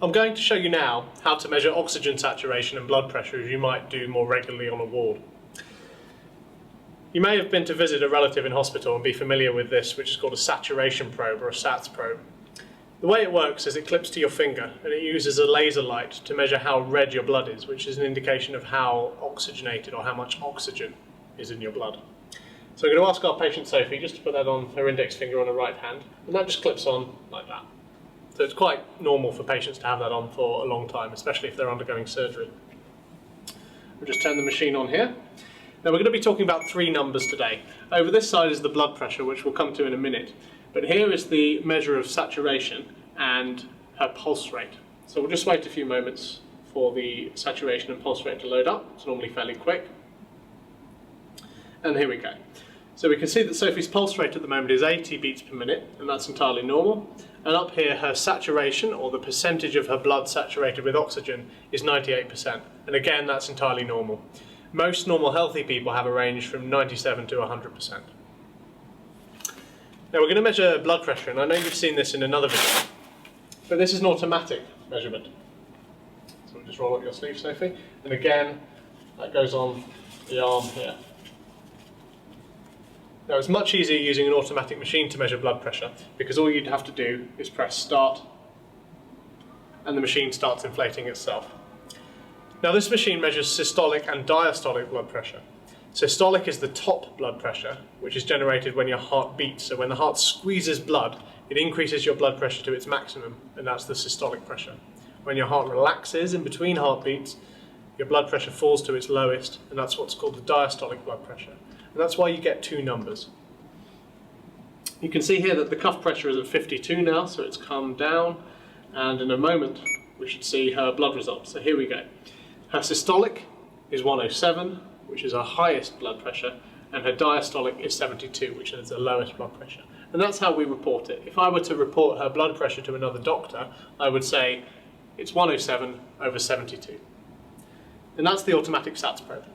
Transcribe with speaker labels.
Speaker 1: I'm going to show you now how to measure oxygen saturation and blood pressure as you might do more regularly on a ward. You may have been to visit a relative in hospital and be familiar with this, which is called a saturation probe or a SATS probe. The way it works is it clips to your finger and it uses a laser light to measure how red your blood is, which is an indication of how oxygenated or how much oxygen is in your blood. So I'm going to ask our patient Sophie just to put that on her index finger on her right hand, and that just clips on like that. So it's quite normal for patients to have that on for a long time, especially if they're undergoing surgery. We'll just turn the machine on here. Now we're going to be talking about three numbers today. Over this side is the blood pressure, which we'll come to in a minute. But here is the measure of saturation and her pulse rate. So we'll just wait a few moments for the saturation and pulse rate to load up. It's normally fairly quick. And here we go. So we can see that Sophie's pulse rate at the moment is 80 beats per minute, and that's entirely normal. And up here, her saturation, or the percentage of her blood saturated with oxygen, is 98%. And again, that's entirely normal. Most normal healthy people have a range from 97 to 100%. Now we're going to measure blood pressure, and I know you've seen this in another video, but this is an automatic measurement. So we'll just roll up your sleeve, Sophie, and again, that goes on the arm here. Now it's much easier using an automatic machine to measure blood pressure because all you'd have to do is press start and the machine starts inflating itself. Now this machine measures systolic and diastolic blood pressure. Systolic is the top blood pressure, which is generated when your heart beats. So when the heart squeezes blood, it increases your blood pressure to its maximum, and that's the systolic pressure. When your heart relaxes in between heartbeats, your blood pressure falls to its lowest, and that's what's called the diastolic blood pressure. And that's why you get two numbers. You can see here that the cuff pressure is at 52 now, so it's come down, and in a moment we should see her blood results. So here we go. Her systolic is 107, which is her highest blood pressure, and her diastolic is 72, which is the lowest blood pressure. And that's how we report it. If I were to report her blood pressure to another doctor, I would say it's 107 over 72. And that's the automatic SATS probe.